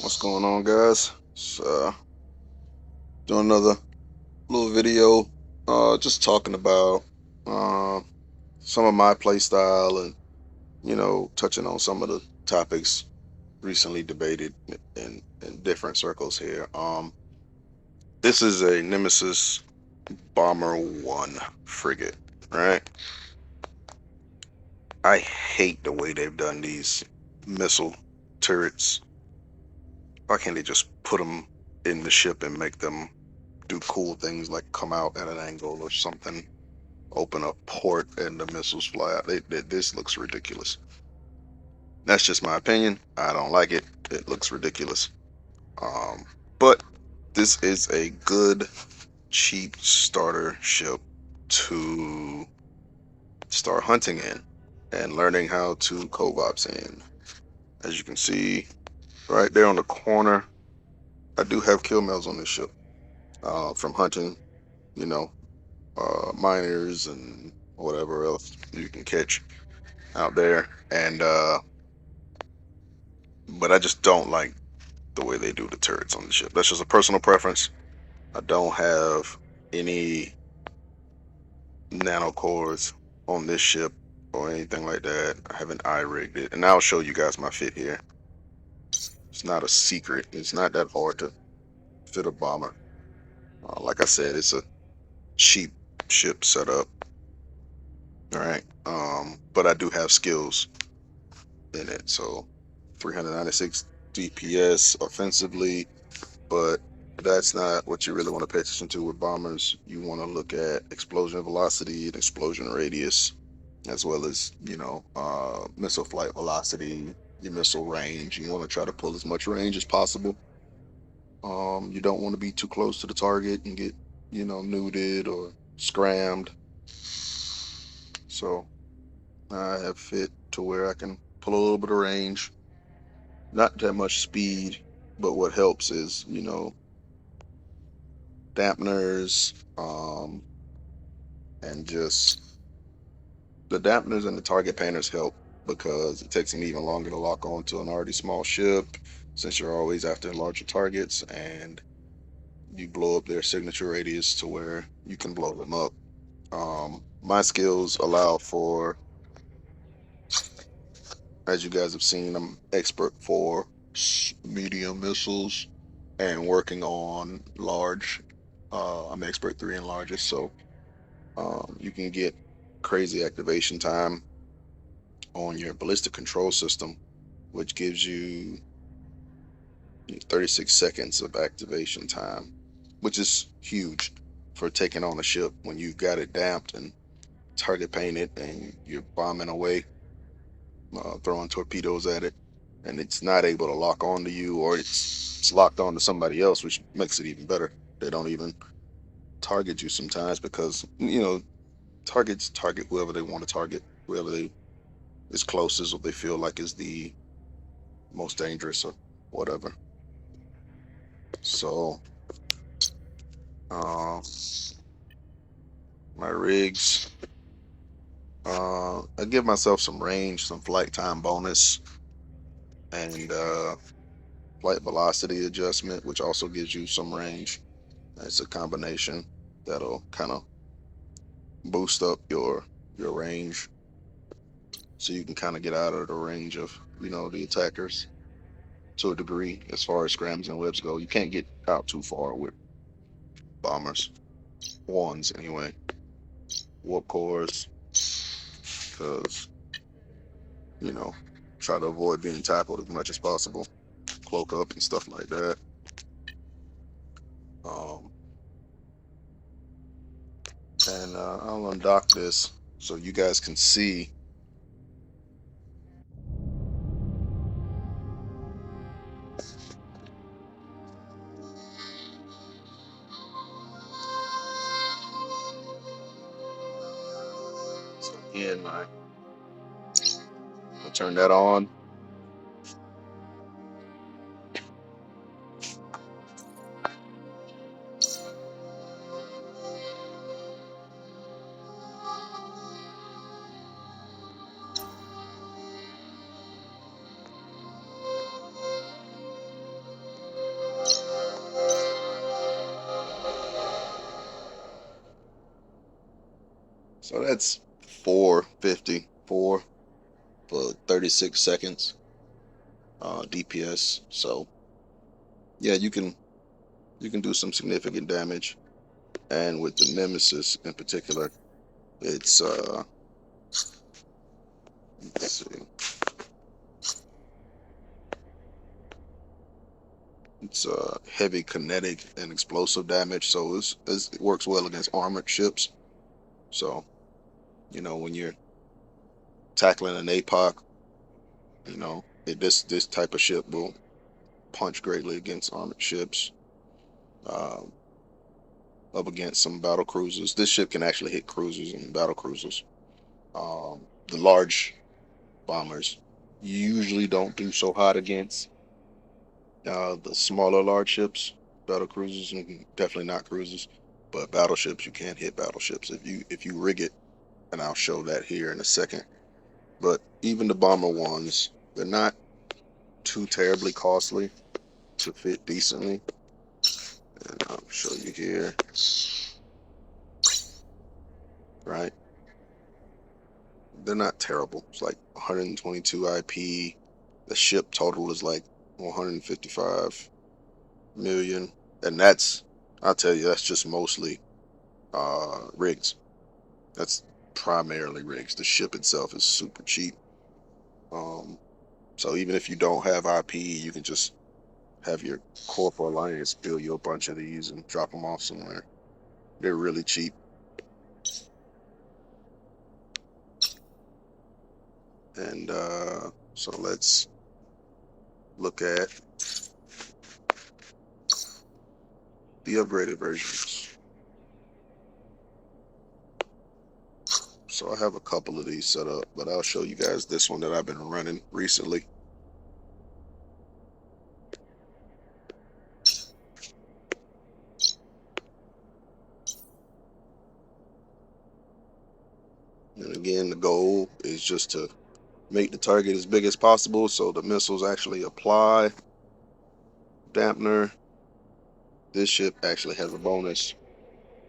What's going on, guys? Doing another little video, just talking about uh, some of my play style and touching on some of the topics recently debated in different circles here. This is a Nemesis Bomber 1 frigate, right? I hate the way they've done these missile turrets. Why can't they just put them in the ship and make them do cool things like come out at an angle or something, open a port and the missiles fly out? This looks ridiculous. That's just my opinion. I don't like it. It looks ridiculous. Um, but this is a good, cheap starter ship to start hunting in and learning how to co-ops in. As you can see right there on the corner, I do have kill mails on this ship from hunting, you know, miners and whatever else you can catch out there. And but I just don't like the way they do the turrets on the ship. That's just a personal preference. I don't have any nano cores on this ship or anything like that. I haven't eye rigged it, and I'll show you guys my fit here. It's not a secret. It's not that hard to fit a bomber. Like I said, it's a cheap ship setup. All right. But I do have skills in it. So 396 DPS offensively, but that's not what you really want to pay attention to with bombers. You want to look at explosion velocity and explosion radius, as well as, missile flight velocity, your missile range. You want to try to pull as much range as possible. You don't want to be too close to the target and get, nuded or scrammed. So I have fit to where I can pull a little bit of range, not that much speed, but what helps is, dampeners, and just the dampeners and the target painters help because it takes them even longer to lock on to an already small ship since you're always after larger targets, and you blow up their signature radius to where you can blow them up. My skills allow for, as you guys have seen, I'm expert for medium missiles and working on large. I'm expert 3 and largest, so you can get crazy activation time on your ballistic control system, which gives you 36 seconds of activation time, which is huge for taking on a ship when you've got it damped and target painted and you're bombing away, throwing torpedoes at it, and it's not able to lock onto you, or it's locked onto somebody else, which makes it even better. They don't even target you sometimes because targets target whoever they want to target, whoever they is closest or they feel like is the most dangerous or whatever. So uh, my rigs, I give myself some range, some flight time bonus, and flight velocity adjustment, which also gives you some range. It's a combination that'll kind of boost up your range, so you can kind of get out of the range of the attackers to a degree as far as scrams and webs go. You can't get out too far with bombers, ones anyway. Warp cores, because you know try to avoid being tackled as much as possible. Cloak up and stuff like that. Um, and I'll undock this so you guys can see. So again, I'll turn that on. So that's 454 for 36 seconds DPS. So yeah, you can do some significant damage. And with the Nemesis in particular, it's let's see, it's heavy kinetic and explosive damage. So it works well against armored ships. So when you're tackling an APOC, this type of ship will punch greatly against armored ships. Um, Up against some battle cruisers. This ship can actually hit cruisers and battle cruisers. The large bombers usually don't do so hot against the smaller large ships, battle cruisers, and definitely not cruisers. But battleships, you can hit battleships if you rig it, and I'll show that here in a second. But even the bomber ones, they're not too terribly costly to fit decently. And I'll show you here, right? They're not terrible. It's like 122 IP. The ship total is like 155 million, and I'll tell you, that's just mostly rigs. That's primarily rigs. The ship itself is super cheap. Um, so even if you don't have IP, you can just have your Corp Alliance build you a bunch of these and drop them off somewhere. They're really cheap. And so let's look at the upgraded versions. So I have a couple of these set up, but I'll show you guys this one that I've been running recently. And again, the goal is just to make the target as big as possible so the missiles actually apply dampener. This ship actually has a bonus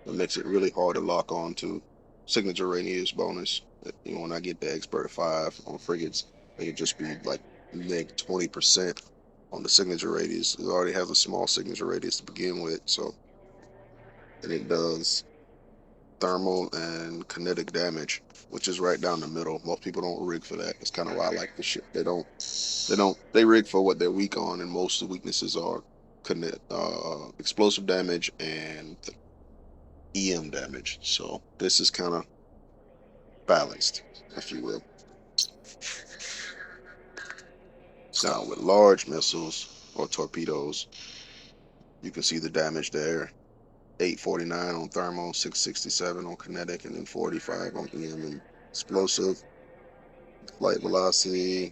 that makes it really hard to lock on to signature radius bonus. When I get the expert 5 on frigates, it could just be like neg 20% on the signature radius. It already has a small signature radius to begin with, so and it does thermal and kinetic damage, which is right down the middle. Most people don't rig for that. That's kind of why I like the ship. They rig for what they're weak on, and most of the weaknesses are explosive damage and EM damage. So this is kind of balanced, if you will. Now with large missiles or torpedoes, you can see the damage there. 849 on thermal, 667 on kinetic, and then 45 on EM and explosive. Flight velocity,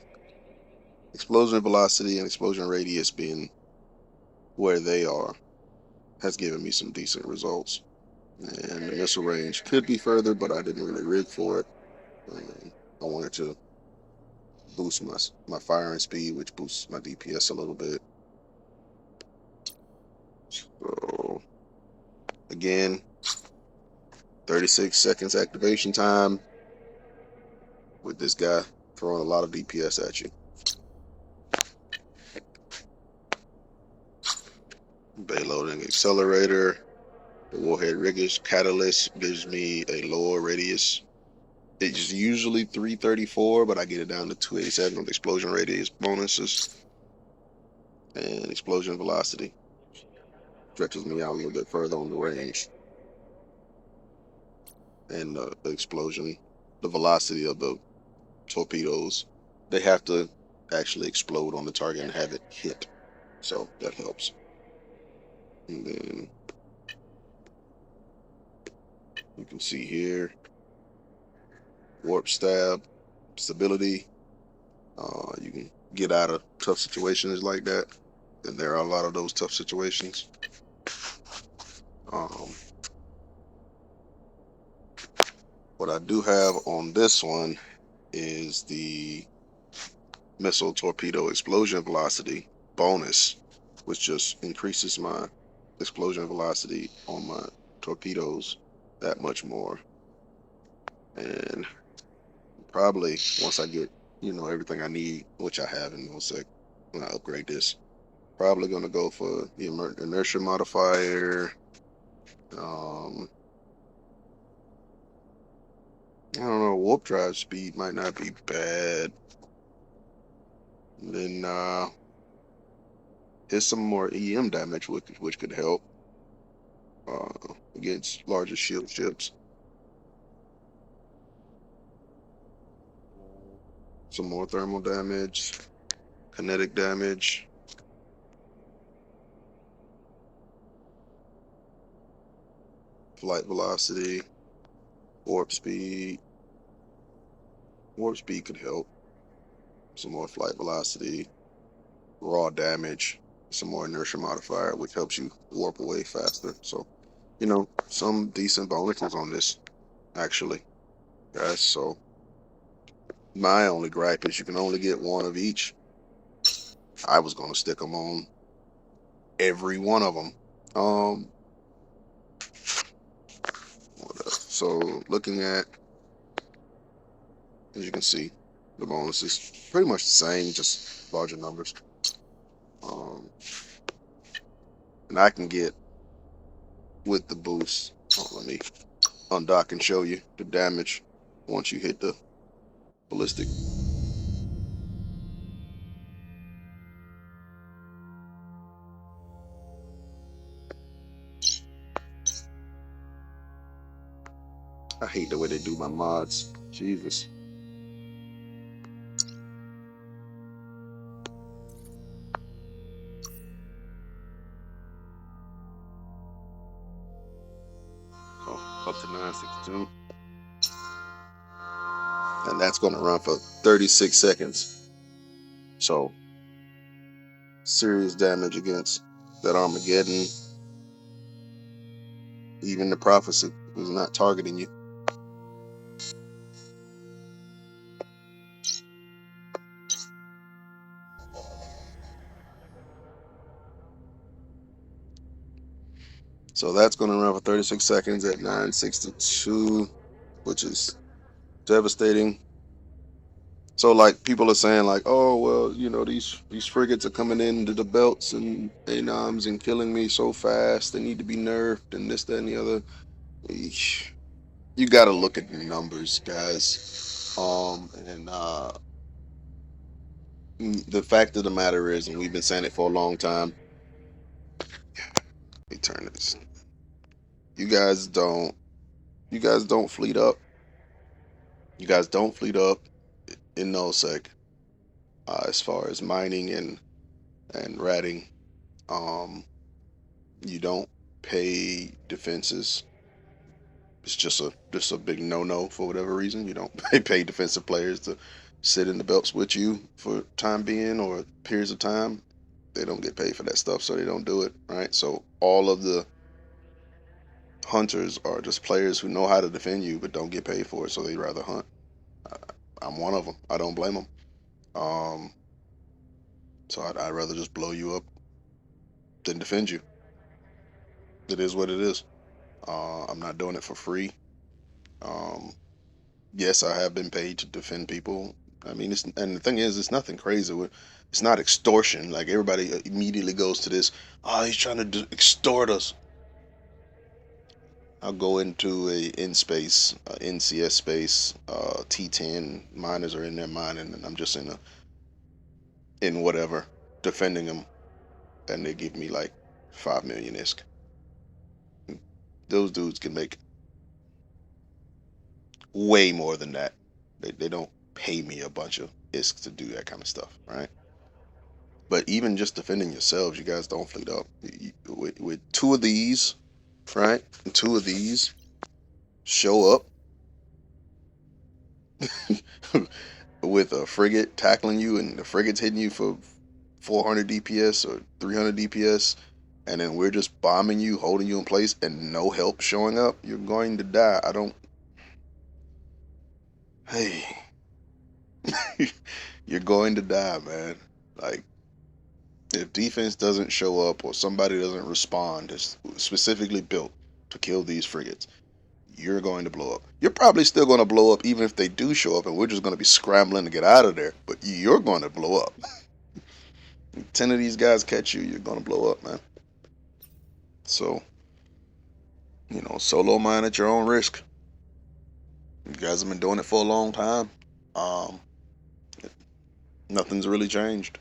explosion velocity, and explosion radius being where they are has given me some decent results. And the missile range could be further, but I didn't really rig for it. I wanted to boost my firing speed, which boosts my DPS a little bit. So again, 36 seconds activation time with this guy throwing a lot of DPS at you. Bayloading accelerator. The warhead riggers catalyst gives me a lower radius. It's usually 334, but I get it down to 287 with explosion radius bonuses. And explosion velocity stretches me out a little bit further on the range. And the velocity of the torpedoes, they have to actually explode on the target and have it hit. So that helps. And then you can see here, warp stab, stability. You can get out of tough situations like that. And there are a lot of those tough situations. Um, what I do have on this one is the missile torpedo explosion velocity bonus, which just increases my explosion velocity on my torpedoes that much more. And probably once I get, everything I need, which I have in one sec, when I upgrade this, probably gonna go for the inertia modifier. Um, I don't know, warp drive speed might not be bad. And then here's some more EM damage, which could help against larger shield ships. Some more thermal damage, kinetic damage, flight velocity, warp speed. Warp speed could help. Some more flight velocity, raw damage, some more inertia modifier, which helps you warp away faster. So, some decent bonuses on this, actually, guys. So, my only gripe is you can only get one of each. I was going to stick them on every one of them. What else? So, looking at, as you can see, the bonuses pretty much the same, just larger numbers. Um, and I can get with the boost. Let me undock and show you the damage once you hit the ballistic. I hate the way they do my mods. Jesus. Oh, up to 962. And that's going to run for 36 seconds. So, serious damage against that Armageddon. Even the Prophecy is not targeting you. So that's going to run for 36 seconds at 962, which is devastating. So like people are saying like, oh well, these frigates are coming into the belts and ANOMs and killing me so fast. They need to be nerfed and this, that, and the other. Eesh. You got to look at the numbers, guys. And the fact of the matter is, and we've been saying it for a long time. Let me turn this. You guys don't. You guys don't fleet up. You guys don't fleet up in NullSec as far as mining and ratting. Um, you don't pay defenses. It's just a big no-no for whatever reason. You don't pay defensive players to sit in the belts with you for time being or periods of time. They don't get paid for that stuff, so they don't do it, right? So all of the hunters are just players who know how to defend you but don't get paid for it, so they rather hunt. I'm one of them. I don't blame them. Um, so I'd rather just blow you up than defend you. It is what it is. I'm not doing it for free. Um, yes, I have been paid to defend people. I mean, and the thing is, it's nothing crazy. It's not extortion. Like everybody immediately goes to this. Oh, he's trying to extort us. I'll go into a in space, NCS space, T10 miners are in there mining, and I'm just in whatever defending them, and they give me like 5 million ISK. Those dudes can make way more than that. They don't pay me a bunch of ISK to do that kind of stuff, right? But even just defending yourselves, you guys don't fleet up. With two of these, right? Two of these show up with a frigate tackling you, and the frigate's hitting you for 400 DPS or 300 DPS, and then we're just bombing you, holding you in place, and no help showing up. You're going to die. I don't. Hey, you're going to die, man. Like, if defense doesn't show up or somebody doesn't respond, it's specifically built to kill these frigates, you're going to blow up. You're probably still going to blow up even if they do show up, and we're just going to be scrambling to get out of there. But you're going to blow up. 10 of these guys catch you, you're going to blow up, man. So, solo mine at your own risk. You guys have been doing it for a long time. Um, Nothing's really changed.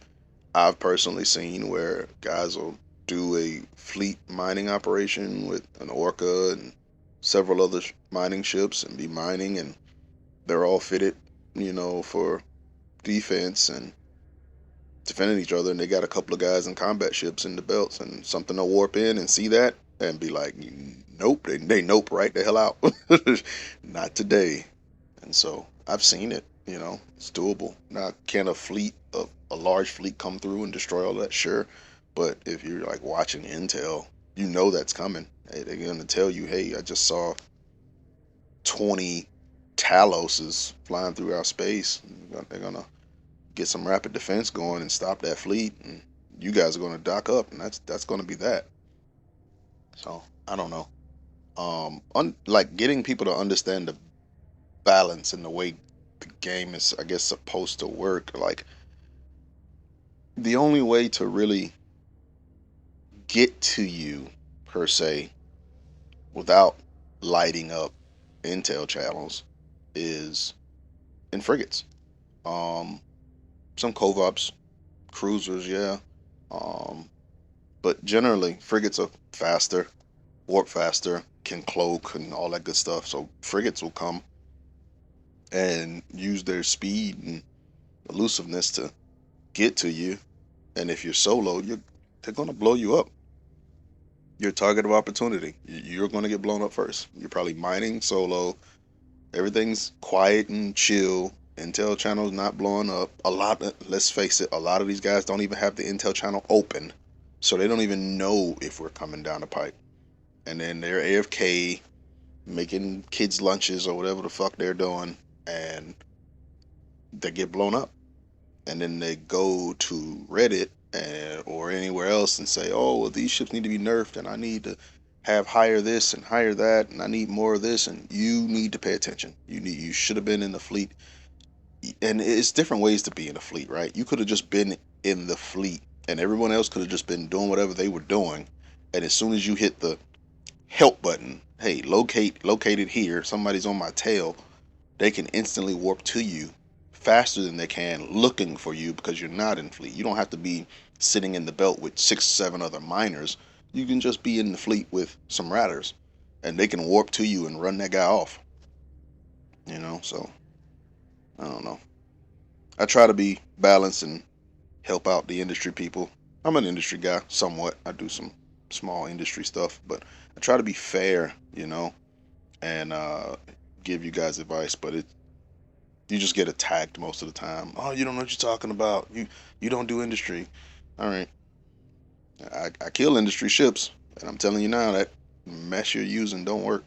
I've personally seen where guys will do a fleet mining operation with an orca and several other mining ships and be mining, and they're all fitted, for defense and defending each other. And they got a couple of guys in combat ships in the belts, and something to warp in and see that and be like, nope, they nope right the hell out. Not today. And so I've seen it. It's doable. Now, can a large fleet come through and destroy all that? Sure. But if you're like watching intel, that's coming. Hey, they're going to tell you, hey, I just saw 20 Taloses flying through our space. They're going to get some rapid defense going and stop that fleet. And you guys are going to dock up. And that's going to be that. So I don't know. Like getting people to understand the balance and the way the game is, I guess, supposed to work. Like, the only way to really get to you, per se, without lighting up intel channels is in frigates. Um, some covops, cruisers, yeah. Um, but generally, frigates are faster, warp faster, can cloak, and all that good stuff. So frigates will come and use their speed and elusiveness to get to you. And if you're solo, they're gonna blow you up. You're a target of opportunity. You're gonna get blown up first. You're probably mining solo. Everything's quiet and chill. Intel channel's not blowing up. Let's face it, a lot of these guys don't even have the Intel channel open, so they don't even know if we're coming down the pipe. And then they're AFK making kids lunches or whatever the fuck they're doing, and they get blown up. And then they go to Reddit or anywhere else and say, "Oh, well, these ships need to be nerfed, and I need to have higher this and higher that, and I need more of this." And you need to pay attention. You should have been in the fleet, and it's different ways to be in the fleet, right? You could have just been in the fleet, and everyone else could have just been doing whatever they were doing. And as soon as you hit the help button, hey, located here, somebody's on my tail, they can instantly warp to you faster than they can looking for you because you're not in fleet. You don't have to be sitting in the belt with 6, 7 other miners. You can just be in the fleet with some ratters, and they can warp to you and run that guy off. So I don't know. I try to be balanced and help out the industry people. I'm an industry guy, somewhat. I do some small industry stuff, but I try to be fair, and give you guys advice. But you just get attacked most of the time. Oh, you don't know what you're talking about. You don't do industry. All right. I kill industry ships, and I'm telling you now that mesh you're using don't work.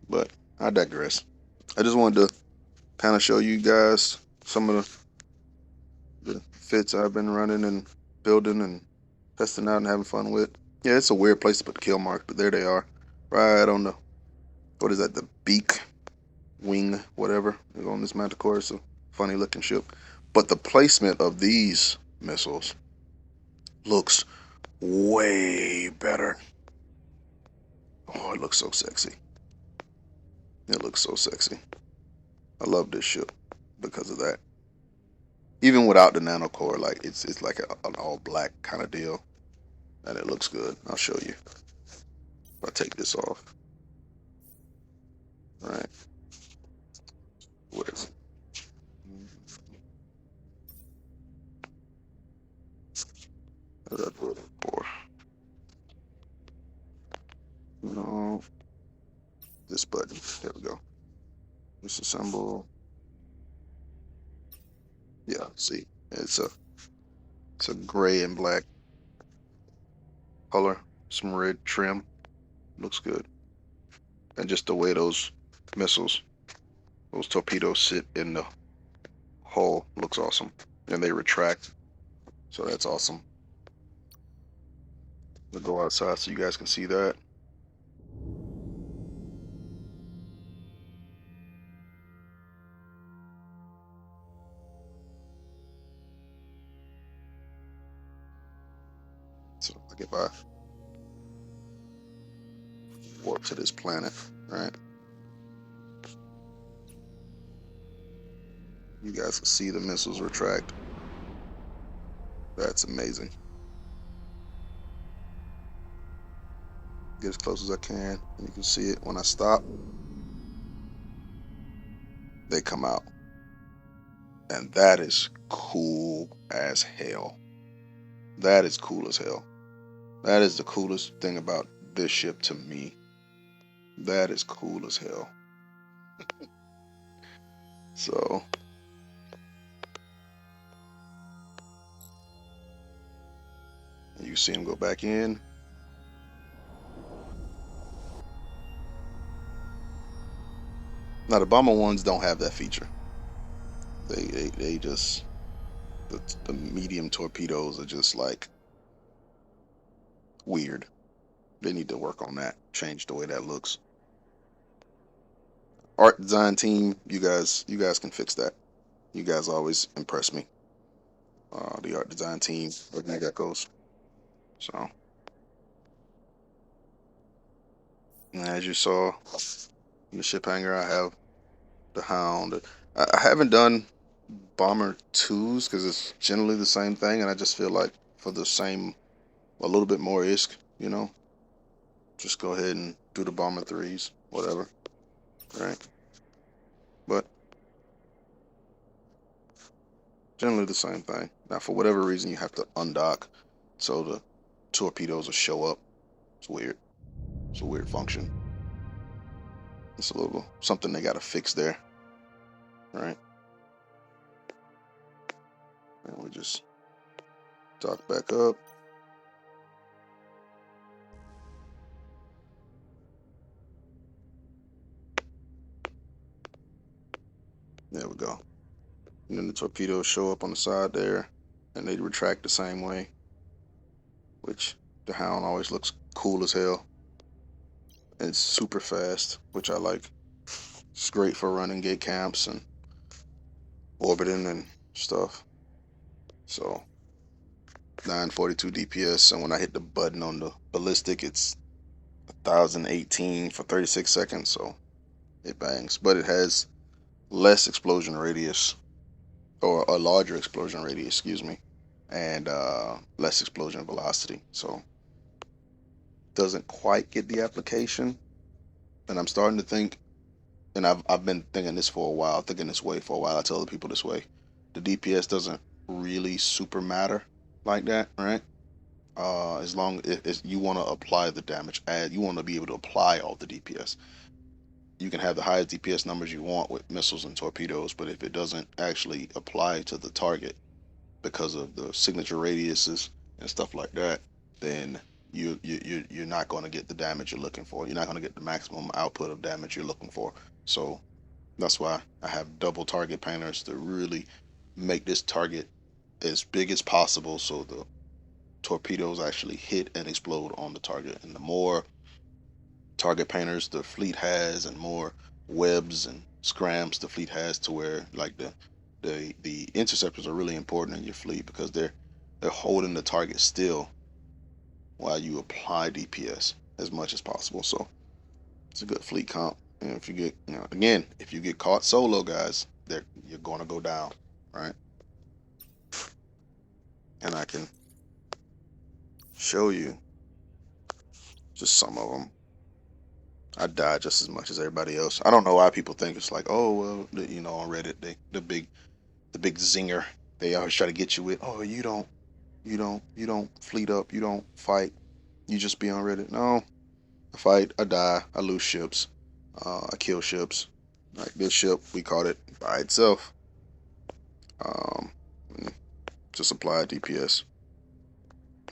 But I digress. I just wanted to kind of show you guys some of the fits I've been running and building and testing out and having fun with. Yeah, it's a weird place to put the kill marks, but there they are. Right on the, what is that, the beak, wing, whatever, is on this Manticore. It's a funny looking ship. But the placement of these missiles looks way better. Oh, it looks so sexy. It looks so sexy. I love this ship because of that. Even without the nanocore, like it's like an all black kind of deal, and it looks good. I'll show you. I'll take this off. All right, where is it? What did I put it for? No, this button. There we go. Disassemble. Yeah, see, it's a gray and black color, some red trim. Looks good. And just the way those torpedoes sit in the hull looks awesome. And they retract, so that's awesome. We'll go outside so you guys can see that. So like if I warp to this planet, right? You guys can see the missiles retract. That's amazing. Get as close as I can, and you can see it when I stop. They come out, and that is cool as hell. That is cool as hell. That is the coolest thing about this ship to me. That is cool as hell. So you see him go back in. Now the bomber ones don't have that feature. They just the medium torpedoes are just like weird. They need to work on that. Change the way that looks. Art design team, you guys can fix that. You guys always impress me. The art design team of you geckos. So as you saw in the ship hangar, I have the Hound. I haven't done Bomber 2s because it's generally the same thing, and I just feel like for the same, a little bit more isk, just go ahead and do the Bomber 3s, whatever, right? But generally the same thing. Now, for whatever reason, you have to undock so the torpedoes will show up. It's weird. It's a weird function. It's a little something they got to fix there, right? And we just dock back up. There we go. And then the torpedoes show up on the side there, and they retract the same way, which the Hound always looks cool as hell. And it's super fast, which I like. It's great for running gate camps and orbiting and stuff. So 942 DPS, and when I hit the button on the ballistic, it's 1018 for 36 seconds, so it bangs. But it has less explosion radius, or a larger explosion radius, excuse me, and less explosion velocity. So doesn't quite get the application. And I'm starting to think, and I've been thinking this for a while, thinking this way for a while. I tell the people this way. The DPS doesn't really super matter like that, right? As long as you want to apply the damage, you want to be able to apply all the DPS. You can have the highest DPS numbers you want with missiles and torpedoes, but if it doesn't actually apply to the target because of the signature radiuses and stuff like that, then you're not going to get the damage you're looking for. You're not going to get the maximum output of damage you're looking for. So that's why I have double target painters to really make this target as big as possible so the torpedoes actually hit and explode on the target. And the more target painters the fleet has, and more webs and scrams the fleet has, to where like the interceptors are really important in your fleet because they're holding the target still while you apply DPS as much as possible. So it's a good fleet comp. And if you get, again, if you get caught solo, guys, you're going to go down, right? And I can show you just some of them. I die just as much as everybody else. I don't know why people think it's like, oh well, on Reddit, the big zinger, they always try to get you with, oh, you don't fleet up, you don't fight, you just be on Reddit. No, I fight, I die, I lose ships, I kill ships. Like this ship, we caught it by itself. Um, just apply DPS.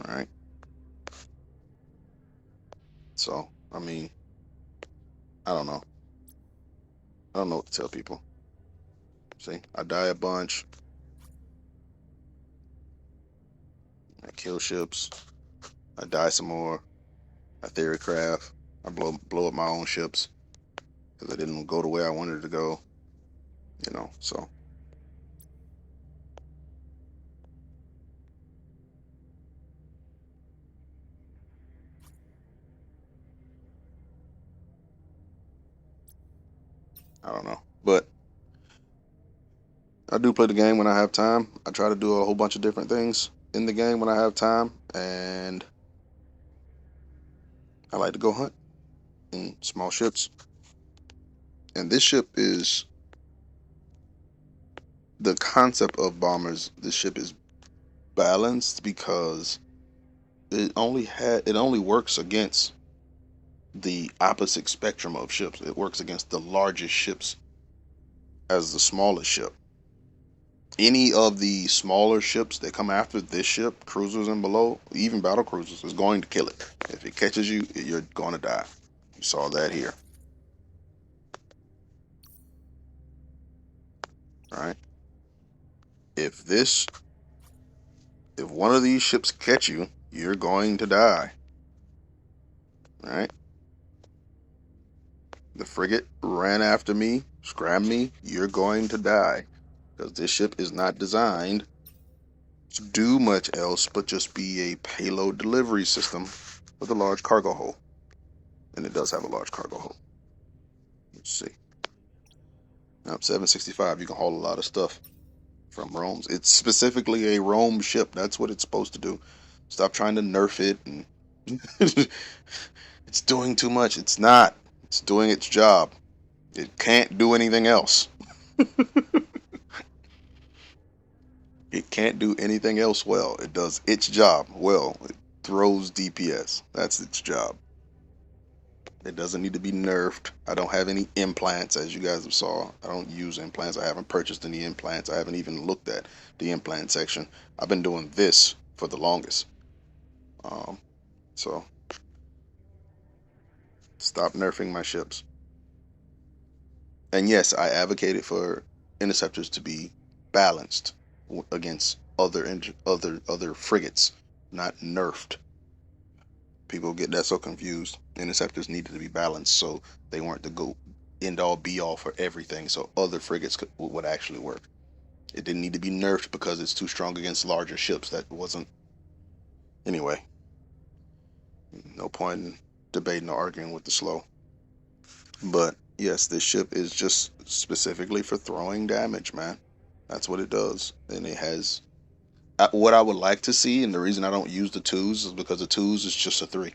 All right. So I mean, I don't know. I don't know what to tell people. See, I die a bunch. I kill ships. I die some more. I theory craft. I blow up my own ships because I didn't go the way I wanted it to go. So I don't know. But I do play the game when I have time. I try to do a whole bunch of different things in the game when I have time, and I like to go hunt in small ships. And this ship is the concept of bombers. This ship is balanced because it only works against the opposite spectrum of ships. It works against the largest ships as the smallest ship. Any of the smaller ships that come after this ship, cruisers and below, even battle cruisers, is going to kill it. If it catches you, you're going to die. You saw that here, right? If this, if one of these ships catch you, you're going to die, right? The frigate ran after me, scrammed me, you're going to die. Because this ship is not designed to do much else but just be a payload delivery system with a large cargo hold. And it does have a large cargo hold. Let's see. Now, 765, you can haul a lot of stuff from Rome's. It's specifically a Rome ship. That's what it's supposed to do. Stop trying to nerf it. And it's doing too much. It's not. It's doing its job. It can't do anything else. It can't do anything else well. It does its job well. It throws DPS. That's its job. It doesn't need to be nerfed. I don't have any implants, as you guys have saw. I don't use implants. I haven't purchased any implants. I haven't even looked at the implant section. I've been doing this for the longest. Um, so stop nerfing my ships. And yes, I advocated for interceptors to be balanced against other frigates, not nerfed. People get that so confused. Interceptors needed to be balanced so they weren't the go end all be all for everything. So other frigates would actually work. It didn't need to be nerfed because it's too strong against larger ships. That wasn't anyway. No point in debating or arguing with the slow. But yes, this ship is just specifically for throwing damage, man. That's what it does, and it has. What I would like to see, and the reason I don't use the twos is because the twos is just a three.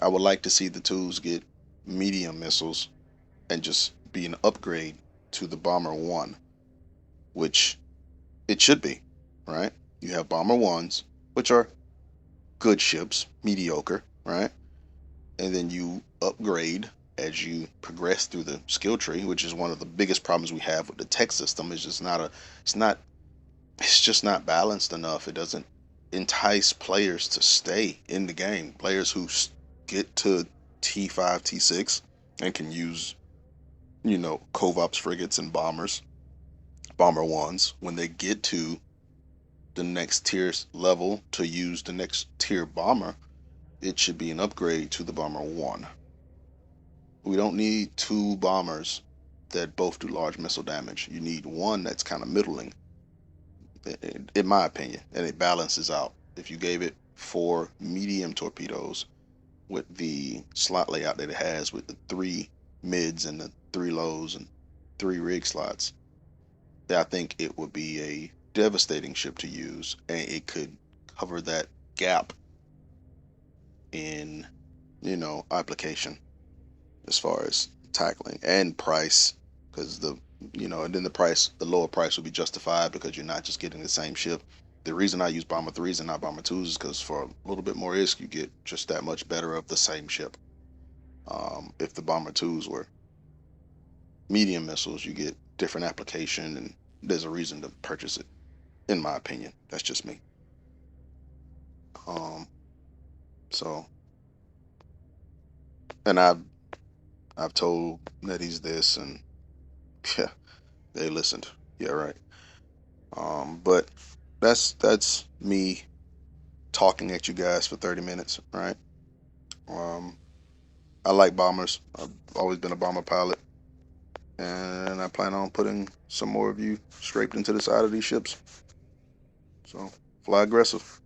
I would like to see the twos get medium missiles and just be an upgrade to the Bomber 1, which it should be, right? You have Bomber 1s, which are good ships, mediocre, right? And then you upgrade as you progress through the skill tree, which is one of the biggest problems we have with the tech system. Is just not a, it's not, it's just not balanced enough. It doesn't entice players to stay in the game. Players who get to T5, T6 and can use, Covops frigates and bombers, bomber ones, when they get to the next tier level to use the next tier bomber, it should be an upgrade to the bomber 1. We don't need two bombers that both do large missile damage. You need one that's kind of middling, in my opinion, and it balances out. If you gave it 4 medium torpedoes with the slot layout that it has, with the 3 mids and the 3 lows and 3 rig slots, I think it would be a devastating ship to use, and it could cover that gap in, application as far as tackling and price, because and then the lower price would be justified because you're not just getting the same ship. The reason I use Bomber 3s and not Bomber 2s is because for a little bit more ISK, you get just that much better of the same ship. If the Bomber 2s were medium missiles, you get different application, and there's a reason to purchase it, in my opinion. That's just me. Um, so, and I've told Netties this, and yeah, they listened. Yeah, right. But that's me talking at you guys for 30 minutes, right? Um, I like bombers. I've always been a bomber pilot, and I plan on putting some more of you scraped into the side of these ships. So fly aggressive.